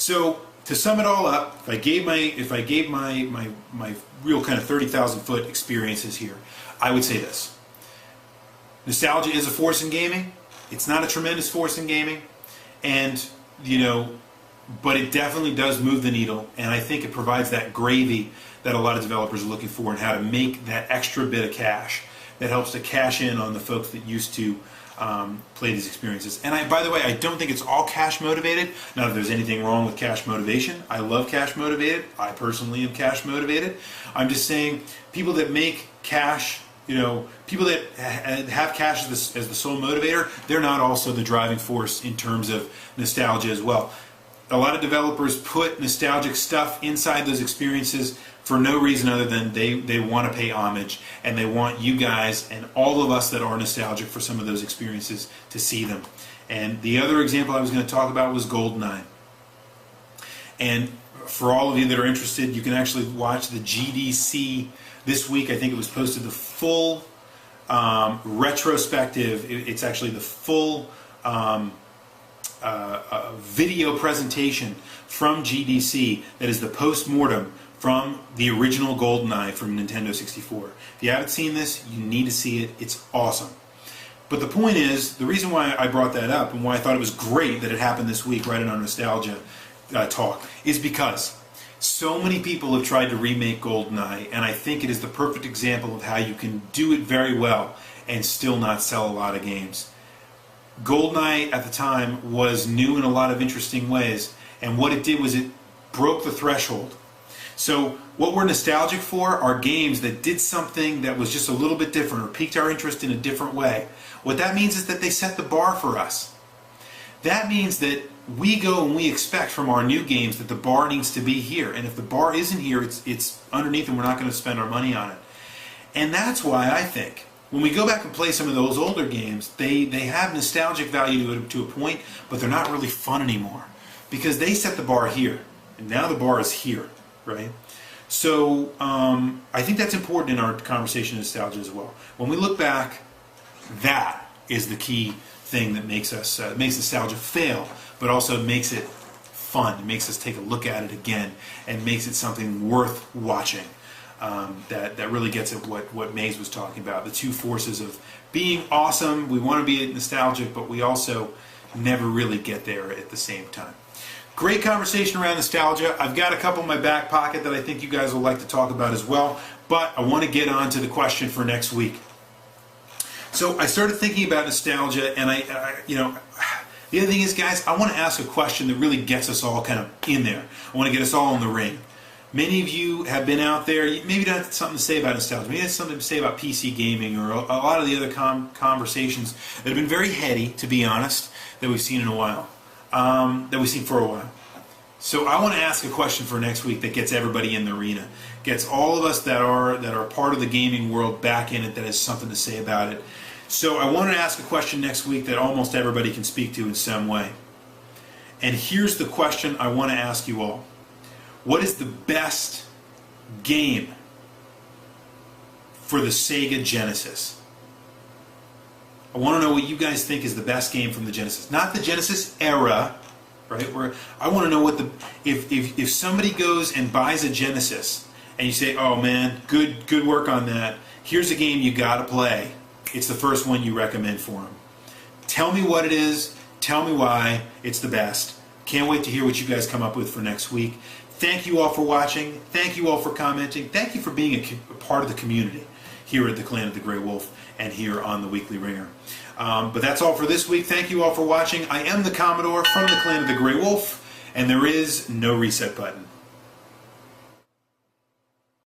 So to sum it all up, if I gave my real kind of 30,000 foot experiences here, I would say this: nostalgia is a force in gaming. It's not a tremendous force in gaming, and but it definitely does move the needle, and I think it provides that gravy that a lot of developers are looking for, and how to make that extra bit of cash that helps to cash in on the folks that used to play these experiences. And by the way, I don't think it's all cash motivated. Not that there's anything wrong with cash motivation. I love cash motivated. I personally am cash motivated. I'm just saying, people that make cash, people that have cash as the sole motivator, they're not also the driving force in terms of nostalgia as well. A lot of developers put nostalgic stuff inside those experiences for no reason other than they want to pay homage, and they want you guys and all of us that are nostalgic for some of those experiences to see them. And the other example I was going to talk about was GoldenEye. And for all of you that are interested, you can actually watch the GDC this week. I think it was posted the full retrospective. It's actually the full video presentation from GDC that is the post-mortem from the original GoldenEye from Nintendo 64. If you haven't seen this, you need to see it. It's awesome. But the point is, the reason why I brought that up and why I thought it was great that it happened this week right in our nostalgia talk is because so many people have tried to remake GoldenEye, and I think it is the perfect example of how you can do it very well and still not sell a lot of games. GoldenEye at the time was new in a lot of interesting ways, and what it did was it broke the threshold. So what we're nostalgic for are games that did something that was just a little bit different or piqued our interest in a different way. What that means is that they set the bar for us. That means that we go and we expect from our new games that the bar needs to be here, and if the bar isn't here, it's underneath and we're not going to spend our money on it. And that's why I think when we go back and play some of those older games, they have nostalgic value to a point, but they're not really fun anymore because they set the bar here, and now the bar is here, right? So I think that's important in our conversation of nostalgia as well. When we look back, that is the key thing that makes us makes nostalgia fail, but also makes it fun. It makes us take a look at it again and makes it something worth watching. That really gets at what Maze was talking about, the two forces of being awesome. We want to be nostalgic, but we also never really get there at the same time. Great conversation around nostalgia. I've got a couple in my back pocket that I think you guys will like to talk about as well, but I want to get on to the question for next week. So I started thinking about nostalgia, and the other thing is, guys, I want to ask a question that really gets us all kind of in there. I want to get us all in the ring. Many of you have been out there, maybe you don't have something to say about nostalgia, maybe you have something to say about PC gaming or a lot of the other conversations that have been very heady, to be honest, that we've seen in a while, that we've seen for a while. So I want to ask a question for next week that gets everybody in the arena, gets all of us that are part of the gaming world back in it, that has something to say about it. So I want to ask a question next week that almost everybody can speak to in some way. And here's the question I want to ask you all. What is the best game for the Sega Genesis? I want to know what you guys think is the best game from the Genesis. Not the Genesis era, right? Where I want to know what if somebody goes and buys a Genesis and you say, "Oh man, good work on that. Here's a game you got to play." It's the first one you recommend for them. Tell me what it is. Tell me why it's the best. Can't wait to hear what you guys come up with for next week. Thank you all for watching. Thank you all for commenting. Thank you for being a part of the community here at the Clan of the Grey Wolf and here on the Weekly Wringer. But that's all for this week. Thank you all for watching. I am the Commodore from the Clan of the Grey Wolf, and there is no reset button.